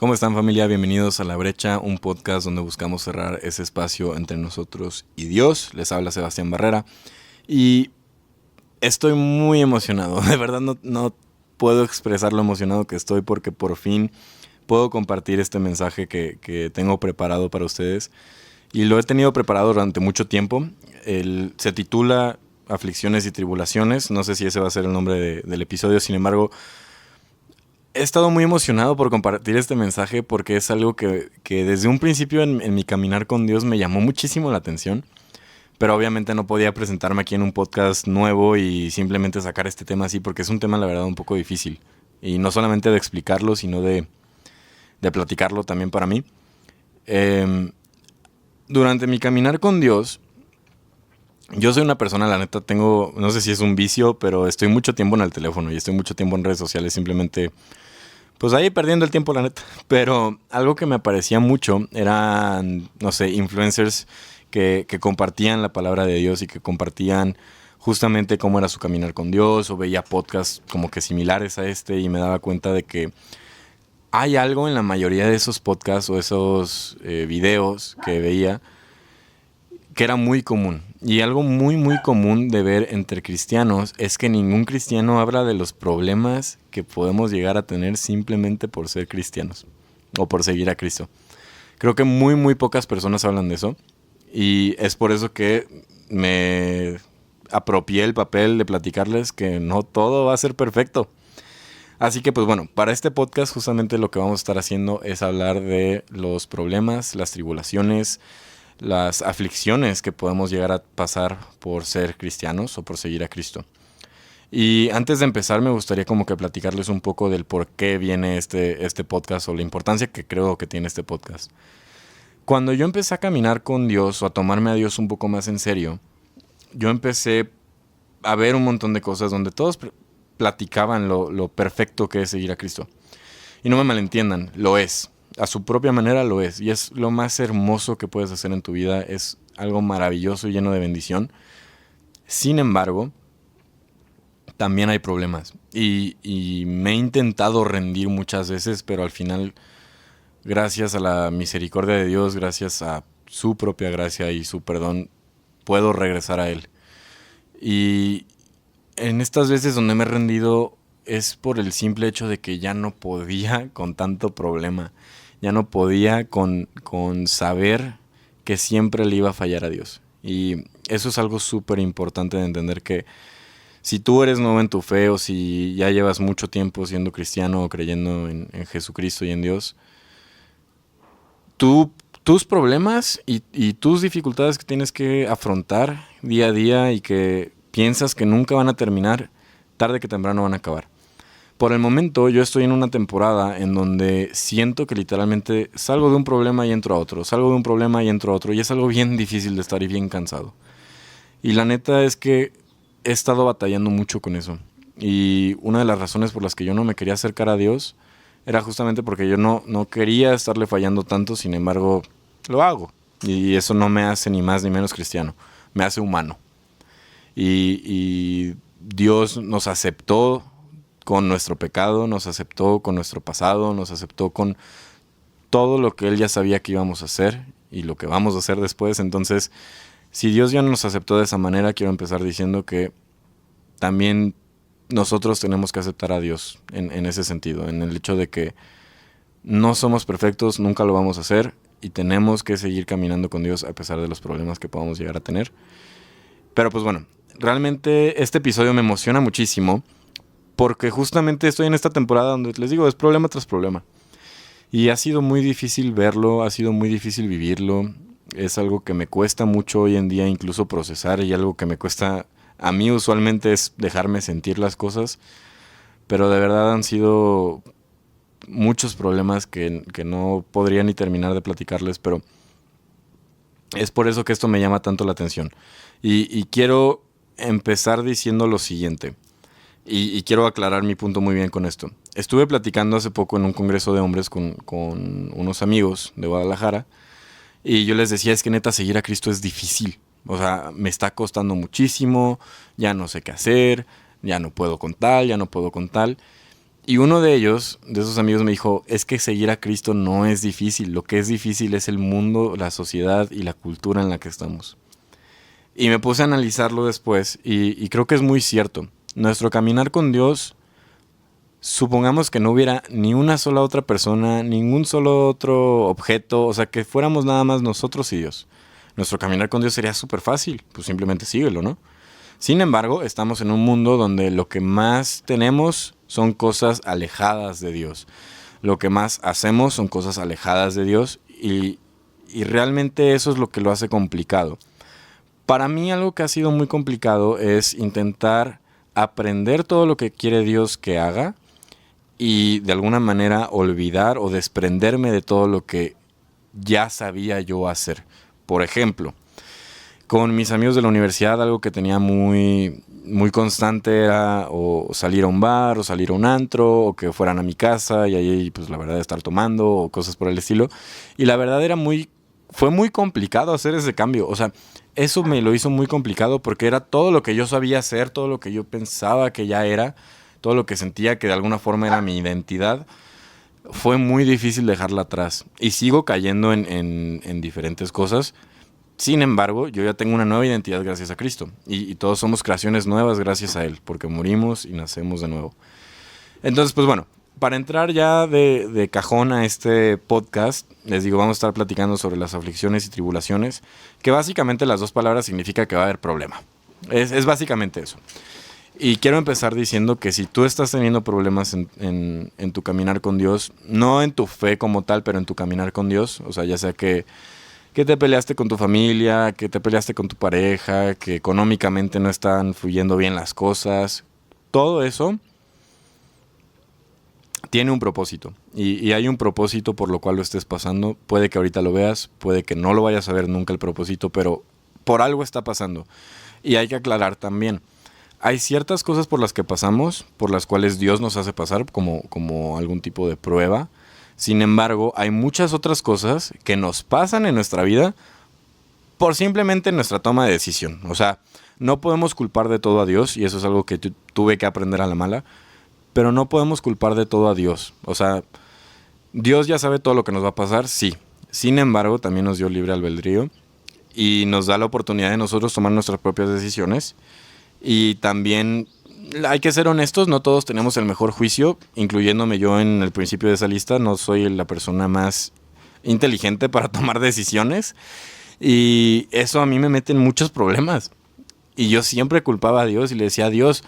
¿Cómo están, familia? Bienvenidos a La Brecha, un podcast donde buscamos cerrar ese espacio entre nosotros y Dios. Les habla Sebastián Barrera y estoy muy emocionado. De verdad no puedo expresar lo emocionado que estoy porque por fin puedo compartir este mensaje que tengo preparado para ustedes. Y lo he tenido preparado durante mucho tiempo. Se titula Aflicciones y Tribulaciones. No sé si ese va a ser el nombre del episodio, sin embargo... He estado muy emocionado por compartir este mensaje porque es algo que desde un principio en mi caminar con Dios me llamó muchísimo la atención. Pero obviamente no podía presentarme aquí en un podcast nuevo y simplemente sacar este tema así porque es un tema, la verdad, un poco difícil. Y no solamente de explicarlo, sino de platicarlo también para mí. Durante mi caminar con Dios, yo soy una persona, la neta, no sé si es un vicio, pero estoy mucho tiempo en el teléfono y estoy mucho tiempo en redes sociales, simplemente, pues ahí perdiendo el tiempo, la neta. Pero algo que me aparecía mucho eran, no sé, influencers que compartían la palabra de Dios y que compartían justamente cómo era su caminar con Dios, o veía podcasts como que similares a este y me daba cuenta de que hay algo en la mayoría de esos podcasts o esos videos que veía que era muy común. Y algo muy común de ver entre cristianos es que ningún cristiano habla de los problemas que podemos llegar a tener simplemente por ser cristianos o por seguir a Cristo. Creo que muy pocas personas hablan de eso y es por eso que me apropié el papel de platicarles que no todo va a ser perfecto. Así que pues bueno, para este podcast justamente lo que vamos a estar haciendo es hablar de los problemas, las tribulaciones, las aflicciones que podemos llegar a pasar por ser cristianos o por seguir a Cristo. Y antes de empezar me gustaría como que platicarles un poco del por qué viene este podcast o la importancia que creo que tiene este podcast. Cuando yo empecé a caminar con Dios o a tomarme a Dios un poco más en serio, yo empecé a ver un montón de cosas donde todos platicaban lo perfecto que es seguir a Cristo. Y no me malentiendan, lo es. A su propia manera lo es. Y es lo más hermoso que puedes hacer en tu vida. Es algo maravilloso y lleno de bendición. Sin embargo, también hay problemas. Y me he intentado rendir muchas veces, pero al final, gracias a la misericordia de Dios, gracias a su propia gracia y su perdón, puedo regresar a Él. Y en estas veces donde me he rendido es por el simple hecho de que ya no podía con tanto problema. Ya no podía con saber que siempre le iba a fallar a Dios. Y eso es algo súper importante de entender, que si tú eres nuevo en tu fe o si ya llevas mucho tiempo siendo cristiano o creyendo en Jesucristo y en Dios, tus problemas y tus dificultades que tienes que afrontar día a día y que piensas que nunca van a terminar, tarde que temprano van a acabar. Por el momento yo estoy en una temporada en donde siento que literalmente salgo de un problema y entro a otro, salgo de un problema y entro a otro, y es algo bien difícil de estar y bien cansado. Y la neta es que he estado batallando mucho con eso. Y una de las razones por las que yo no me quería acercar a Dios era justamente porque yo no quería estarle fallando tanto, sin embargo lo hago. Y eso no me hace ni más ni menos cristiano, me hace humano. Y Dios nos aceptó con nuestro pecado, nos aceptó con nuestro pasado, nos aceptó con todo lo que Él ya sabía que íbamos a hacer y lo que vamos a hacer después. Entonces, si Dios ya nos aceptó de esa manera, quiero empezar diciendo que también nosotros tenemos que aceptar a Dios en ese sentido, en el hecho de que no somos perfectos, nunca lo vamos a hacer y tenemos que seguir caminando con Dios a pesar de los problemas que podamos llegar a tener. Pero pues bueno, realmente este episodio me emociona muchísimo porque justamente estoy en esta temporada donde les digo, es problema tras problema. Y ha sido muy difícil verlo, ha sido muy difícil vivirlo. Es algo que me cuesta mucho hoy en día incluso procesar, y algo que me cuesta a mí usualmente es dejarme sentir las cosas. Pero de verdad han sido muchos problemas que no podría ni terminar de platicarles, pero es por eso que esto me llama tanto la atención. Y quiero empezar diciendo lo siguiente. Y quiero aclarar mi punto muy bien con esto. Estuve platicando hace poco en un congreso de hombres con unos amigos de Guadalajara. Y yo les decía, es que neta seguir a Cristo es difícil. O sea, me está costando muchísimo, ya no sé qué hacer, ya no puedo con tal, ya no puedo con tal. Y uno de ellos, de esos amigos, me dijo, es que seguir a Cristo no es difícil. Lo que es difícil es el mundo, la sociedad y la cultura en la que estamos. Y me puse a analizarlo después y creo que es muy cierto. Nuestro caminar con Dios, supongamos que no hubiera ni una sola otra persona, ningún solo otro objeto, o sea, que fuéramos nada más nosotros y Dios. Nuestro caminar con Dios sería súper fácil, pues simplemente síguelo, ¿no? Sin embargo, estamos en un mundo donde lo que más tenemos son cosas alejadas de Dios. Lo que más hacemos son cosas alejadas de Dios y realmente eso es lo que lo hace complicado. Para mí algo que ha sido muy complicado es intentar aprender todo lo que quiere Dios que haga y de alguna manera olvidar o desprenderme de todo lo que ya sabía yo hacer. Por ejemplo, con mis amigos de la universidad algo que tenía muy constante era o salir a un bar o salir a un antro o que fueran a mi casa y ahí pues la verdad estar tomando o cosas por el estilo. Y la verdad fue muy complicado hacer ese cambio. O sea, eso me lo hizo muy complicado porque era todo lo que yo sabía hacer, todo lo que yo pensaba que ya era, todo lo que sentía que de alguna forma era mi identidad. Fue muy difícil dejarla atrás. Y sigo cayendo en diferentes cosas. Sin embargo, yo ya tengo una nueva identidad gracias a Cristo. Y todos somos creaciones nuevas gracias a Él, porque morimos y nacemos de nuevo. Entonces, pues bueno, para entrar ya de cajón a este podcast, les digo, vamos a estar platicando sobre las aflicciones y tribulaciones, que básicamente las dos palabras significa que va a haber problema. Es básicamente eso. Y quiero empezar diciendo que si tú estás teniendo problemas en tu caminar con Dios, no en tu fe como tal, pero en tu caminar con Dios, o sea, ya sea que te peleaste con tu familia, que te peleaste con tu pareja, que económicamente no están fluyendo bien las cosas, todo eso tiene un propósito. Y hay un propósito por lo cual lo estés pasando. Puede que ahorita lo veas, puede que no lo vayas a ver nunca el propósito, pero por algo está pasando. Y hay que aclarar también. Hay ciertas cosas por las que pasamos, por las cuales Dios nos hace pasar como algún tipo de prueba. Sin embargo, hay muchas otras cosas que nos pasan en nuestra vida por simplemente nuestra toma de decisión. O sea, no podemos culpar de todo a Dios, y eso es algo que tuve que aprender a la mala, pero no podemos culpar de todo a Dios. O sea, Dios ya sabe todo lo que nos va a pasar, sí. Sin embargo, también nos dio libre albedrío y nos da la oportunidad de nosotros tomar nuestras propias decisiones. Y también hay que ser honestos, no todos tenemos el mejor juicio, incluyéndome yo en el principio de esa lista. No soy la persona más inteligente para tomar decisiones y eso a mí me mete en muchos problemas. Y yo siempre culpaba a Dios y le decía a Dios,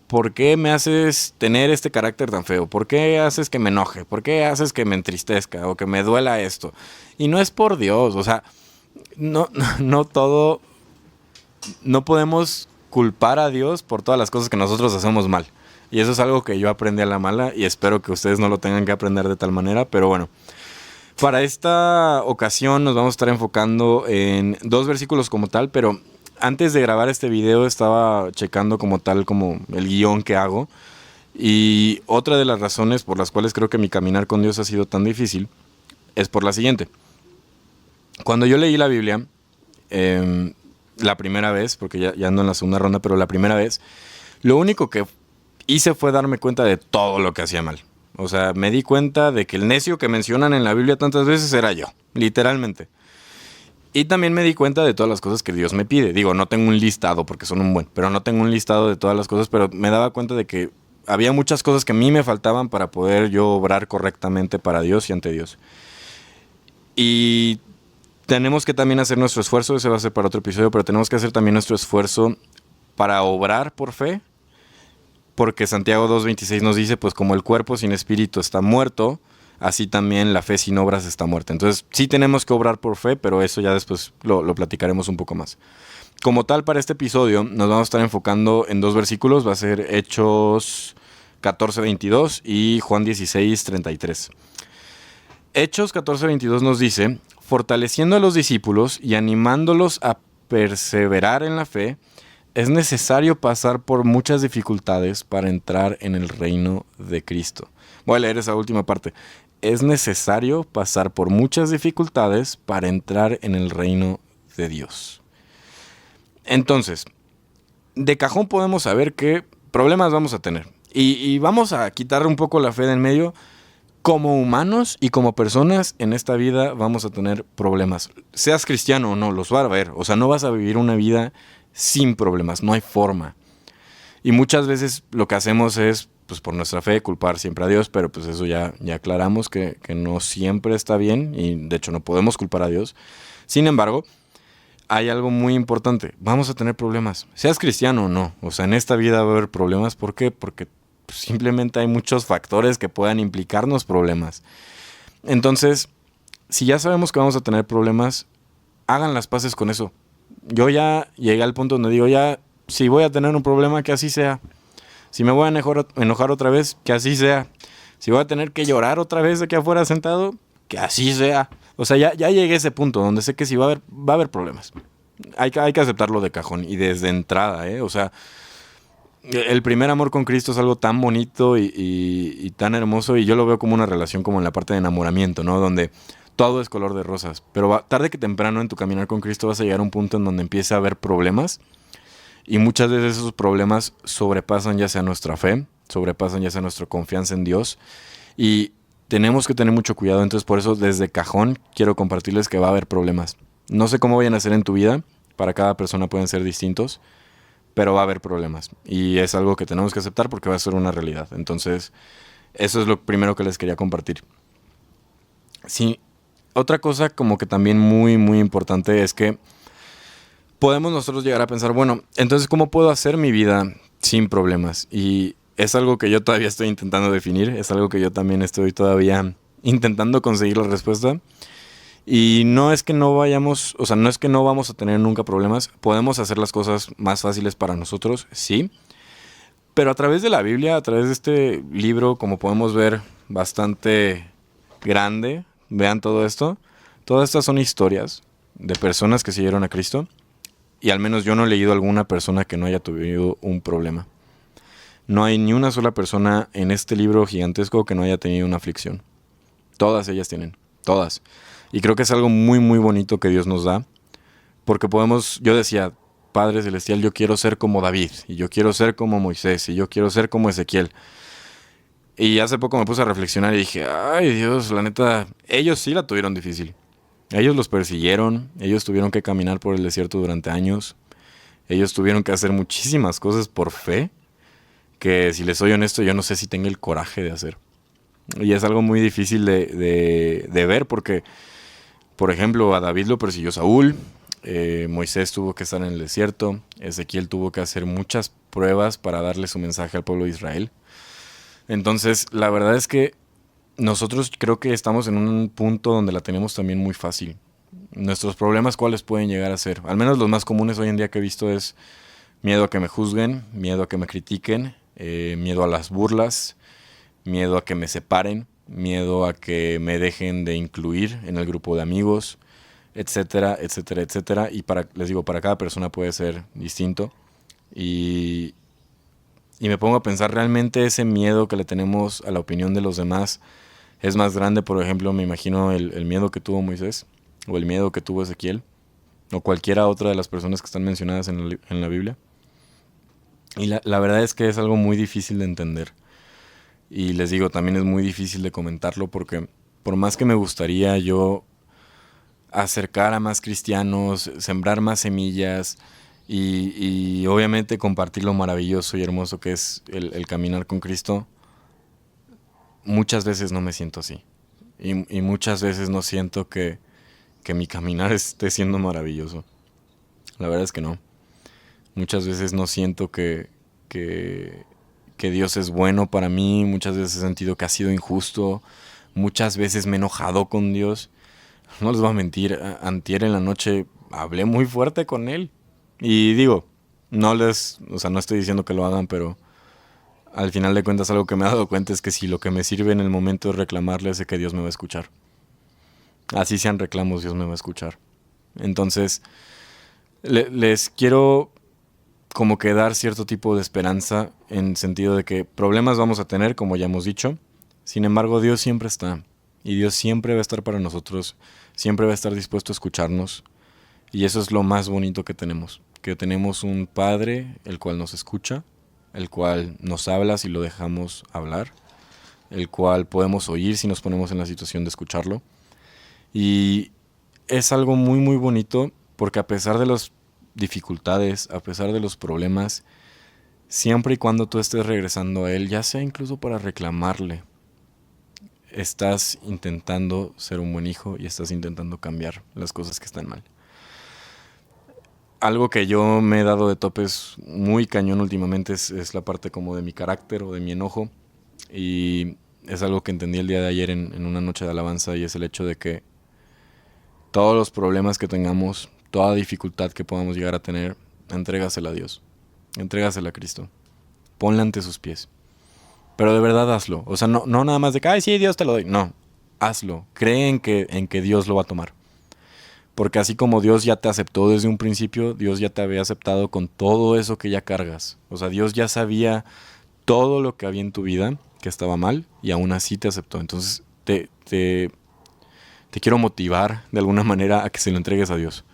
¿por qué me haces tener este carácter tan feo? ¿Por qué haces que me enoje? ¿Por qué haces que me entristezca o que me duela esto? Y no es por Dios, o sea, no todo, no podemos culpar a Dios por todas las cosas que nosotros hacemos mal. Y eso es algo que yo aprendí a la mala y espero que ustedes no lo tengan que aprender de tal manera, pero bueno. Para esta ocasión nos vamos a estar enfocando en 2 versículos como tal, pero antes de grabar este video estaba checando como tal como el guión que hago. Y otra de las razones por las cuales creo que mi caminar con Dios ha sido tan difícil es por la siguiente. Cuando yo leí la Biblia, la primera vez, porque ya ando en la segunda ronda, pero la primera vez, lo único que hice fue darme cuenta de todo lo que hacía mal. O sea, me di cuenta de que el necio que mencionan en la Biblia tantas veces era yo, literalmente. Y también me di cuenta de todas las cosas que Dios me pide. Digo, no tengo un listado porque son un buen, pero no tengo un listado de todas las cosas, pero me daba cuenta de que había muchas cosas que a mí me faltaban para poder yo obrar correctamente para Dios y ante Dios. Y tenemos que también hacer nuestro esfuerzo, ese va a ser para otro episodio, pero tenemos que hacer también nuestro esfuerzo para obrar por fe, porque Santiago 2:26 nos dice, pues como el cuerpo sin espíritu está muerto, así también la fe sin obras está muerta. Entonces sí tenemos que obrar por fe, pero eso ya después lo platicaremos un poco más. Como tal, para este episodio nos vamos a estar enfocando en 2 versículos, va a ser Hechos 14:22 y Juan 16:33. Hechos 14:22 nos dice, fortaleciendo a los discípulos y animándolos a perseverar en la fe, es necesario pasar por muchas dificultades para entrar en el reino de Cristo. Voy a leer esa última parte. Es necesario pasar por muchas dificultades para entrar en el reino de Dios. Entonces, de cajón podemos saber qué problemas vamos a tener. Y vamos a quitar un poco la fe de en medio. Como humanos y como personas en esta vida vamos a tener problemas. Seas cristiano o no, los va a haber. O sea, no vas a vivir una vida sin problemas, no hay forma. Y muchas veces lo que hacemos es, pues por nuestra fe, culpar siempre a Dios, pero pues eso ya aclaramos que no siempre está bien y de hecho no podemos culpar a Dios. Sin embargo, hay algo muy importante. Vamos a tener problemas, seas cristiano o no. O sea, en esta vida va a haber problemas. ¿Por qué? Porque simplemente hay muchos factores que puedan implicarnos problemas. Entonces, si ya sabemos que vamos a tener problemas, hagan las paces con eso. Yo ya llegué al punto donde digo, ya, si voy a tener un problema, que así sea. Si me voy a enojar otra vez, que así sea. Si voy a tener que llorar otra vez de aquí afuera sentado, que así sea. O sea, ya llegué a ese punto donde sé que sí va a haber problemas. Hay que aceptarlo de cajón y desde entrada, ¿eh? O sea, el primer amor con Cristo es algo tan bonito y tan hermoso, y yo lo veo como una relación como en la parte de enamoramiento, ¿no? Donde todo es color de rosas, pero tarde que temprano en tu caminar con Cristo vas a llegar a un punto en donde empieza a haber problemas, y muchas veces esos problemas sobrepasan ya sea nuestra fe, sobrepasan ya sea nuestra confianza en Dios, y tenemos que tener mucho cuidado. Entonces por eso desde cajón quiero compartirles que va a haber problemas. No sé cómo vayan a ser en tu vida, para cada persona pueden ser distintos, pero va a haber problemas y es algo que tenemos que aceptar porque va a ser una realidad. Entonces, eso es lo primero que les quería compartir. Sí, otra cosa como que también muy, muy importante es que podemos nosotros llegar a pensar, bueno, entonces, ¿cómo puedo hacer mi vida sin problemas? Y es algo que yo todavía estoy intentando definir, es algo que yo también estoy todavía intentando conseguir la respuesta. Y no es que no vayamos, o sea, no es que no vamos a tener nunca problemas. Podemos hacer las cosas más fáciles para nosotros, sí. Pero a través de la Biblia, a través de este libro, como podemos ver, bastante grande, vean todo esto. Todas estas son historias de personas que siguieron a Cristo. Y al menos yo no he leído alguna persona que no haya tenido un problema. No hay ni una sola persona en este libro gigantesco que no haya tenido una aflicción. Todas ellas tienen, todas. Y creo que es algo muy, muy bonito que Dios nos da. Porque podemos, yo decía, Padre Celestial, yo quiero ser como David. Y yo quiero ser como Moisés. Y yo quiero ser como Ezequiel. Y hace poco me puse a reflexionar y dije, ay Dios, la neta, ellos sí la tuvieron difícil. Ellos los persiguieron. Ellos tuvieron que caminar por el desierto durante años. Ellos tuvieron que hacer muchísimas cosas por fe. Que si les soy honesto, yo no sé si tengo el coraje de hacer. Y es algo muy difícil de ver porque... Por ejemplo, a David lo persiguió Saúl, Moisés tuvo que estar en el desierto, Ezequiel tuvo que hacer muchas pruebas para darle su mensaje al pueblo de Israel. Entonces, la verdad es que nosotros creo que estamos en un punto donde la tenemos también muy fácil. Nuestros problemas, ¿cuáles pueden llegar a ser? Al menos los más comunes hoy en día que he visto es miedo a que me juzguen, miedo a que me critiquen, miedo a las burlas, miedo a que me separen, miedo a que me dejen de incluir en el grupo de amigos, etcétera, etcétera, etcétera. Y les digo, para cada persona puede ser distinto. Y me pongo a pensar, realmente ese miedo que le tenemos a la opinión de los demás es más grande. Por ejemplo, me imagino el miedo que tuvo Moisés, o el miedo que tuvo Ezequiel, o cualquiera otra de las personas que están mencionadas en la Biblia. Y la verdad es que es algo muy difícil de entender. Y les digo, también es muy difícil de comentarlo porque por más que me gustaría yo acercar a más cristianos, sembrar más semillas y obviamente compartir lo maravilloso y hermoso que es el caminar con Cristo, muchas veces no me siento así. Y muchas veces no siento que mi caminar esté siendo maravilloso. La verdad es que no. Muchas veces no siento que Dios es bueno para mí, muchas veces he sentido que ha sido injusto, muchas veces me he enojado con Dios. No les voy a mentir, antier en la noche hablé muy fuerte con Él. Y digo, no estoy diciendo que lo hagan, pero al final de cuentas algo que me he dado cuenta es que si lo que me sirve en el momento es reclamarle, sé que Dios me va a escuchar. Así sean reclamos, Dios me va a escuchar. Entonces, les quiero como que dar cierto tipo de esperanza en sentido de que problemas vamos a tener, como ya hemos dicho. Sin embargo, Dios siempre está. Y Dios siempre va a estar para nosotros. Siempre va a estar dispuesto a escucharnos. Y eso es lo más bonito que tenemos. Que tenemos un Padre el cual nos escucha el cual nos habla si lo dejamos hablar, el cual podemos oír si nos ponemos en la situación de escucharlo. Y es algo muy muy bonito porque a pesar de las dificultades, a pesar de los problemas, siempre y cuando tú estés regresando a Él, ya sea incluso para reclamarle, estás intentando ser un buen hijo y estás intentando cambiar las cosas que están mal. Algo que yo me he dado de topes muy cañón últimamente es la parte como de mi carácter o de mi enojo. Y es algo que entendí el día de ayer en una noche de alabanza, y es el hecho de que todos los problemas que tengamos, toda dificultad que podamos llegar a tener, entrégasela a Dios, entrégasela a Cristo, ponla ante sus pies. Pero de verdad hazlo. O sea, no nada más de que, ay, sí, Dios te lo doy. No, hazlo. Cree en que Dios lo va a tomar. Porque así como Dios ya te aceptó desde un principio, Dios ya te había aceptado con todo eso que ya cargas. O sea, Dios ya sabía todo lo que había en tu vida que estaba mal y aún así te aceptó. Entonces te quiero motivar de alguna manera a que se lo entregues a Dios.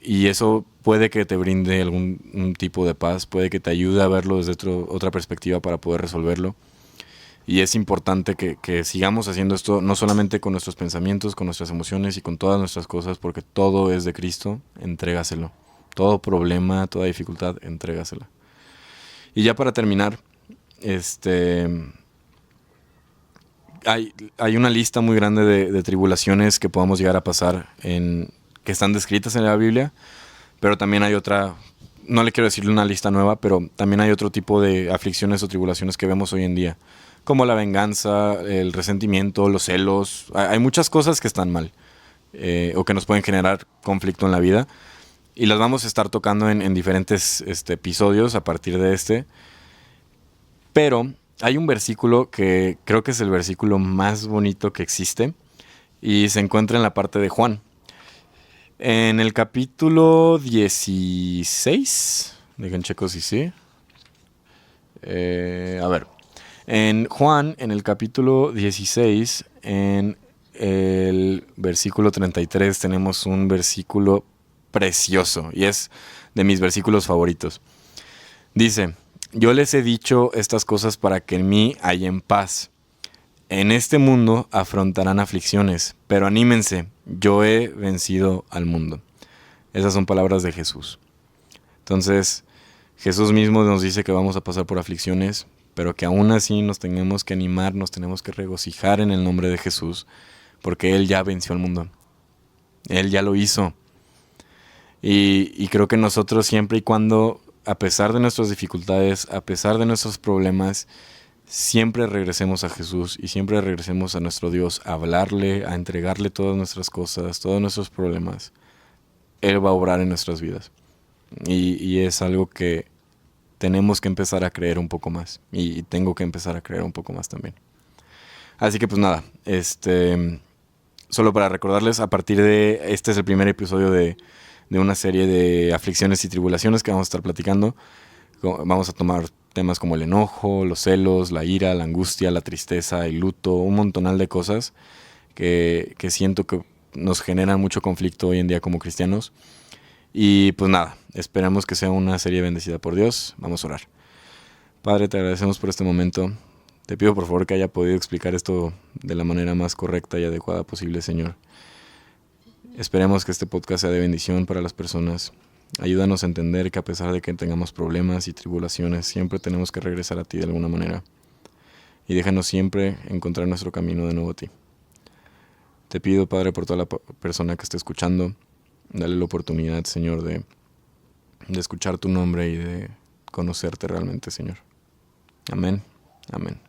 Y eso puede que te brinde algún tipo de paz, puede que te ayude a verlo desde otra perspectiva para poder resolverlo. Y es importante que sigamos haciendo esto, no solamente con nuestros pensamientos, con nuestras emociones y con todas nuestras cosas, porque todo es de Cristo, entrégaselo. Todo problema, toda dificultad, entrégasela. Y ya para terminar, hay una lista muy grande de tribulaciones que podamos llegar a pasar, que están descritas en la Biblia, pero también hay otra, no le quiero decirle una lista nueva, pero también hay otro tipo de aflicciones o tribulaciones que vemos hoy en día, como la venganza, el resentimiento, los celos. Hay muchas cosas que están mal, o que nos pueden generar conflicto en la vida, y las vamos a estar tocando en diferentes episodios a partir de este. Pero hay un versículo que creo que es el versículo más bonito que existe, y se encuentra en la parte de Juan. En el capítulo 16, dejen checo si sí. A ver, en Juan, en el capítulo 16, en el versículo 33, tenemos un versículo precioso, y es de mis versículos favoritos. Dice: yo les he dicho estas cosas para que en mí hayan paz. En este mundo afrontarán aflicciones, pero anímense, yo he vencido al mundo. Esas son palabras de Jesús. Entonces, Jesús mismo nos dice que vamos a pasar por aflicciones, pero que aún así nos tenemos que animar, nos tenemos que regocijar en el nombre de Jesús, porque Él ya venció al mundo. Él ya lo hizo. Y creo que nosotros, siempre y cuando, a pesar de nuestras dificultades, a pesar de nuestros problemas, siempre regresemos a Jesús y siempre regresemos a nuestro Dios, a hablarle, a entregarle todas nuestras cosas, todos nuestros problemas. Él va a obrar en nuestras vidas. Y es algo que tenemos que empezar a creer un poco más. Y tengo que empezar a creer un poco más también. Así que pues nada, solo para recordarles, a partir de este es el primer episodio de una serie de aflicciones y tribulaciones que vamos a estar platicando. Vamos a tomar temas como el enojo, los celos, la ira, la angustia, la tristeza, el luto, un montonal de cosas que siento que nos generan mucho conflicto hoy en día como cristianos. Y pues nada, esperamos que sea una serie bendecida por Dios. Vamos a orar. Padre, te agradecemos por este momento. Te pido por favor que haya podido explicar esto de la manera más correcta y adecuada posible, Señor. Esperemos que este podcast sea de bendición para las personas. Ayúdanos a entender que a pesar de que tengamos problemas y tribulaciones, siempre tenemos que regresar a ti de alguna manera. Y déjanos siempre encontrar nuestro camino de nuevo a ti. Te pido, Padre, por toda la persona que esté escuchando, dale la oportunidad, Señor, de escuchar tu nombre y de conocerte realmente, Señor. Amén. Amén.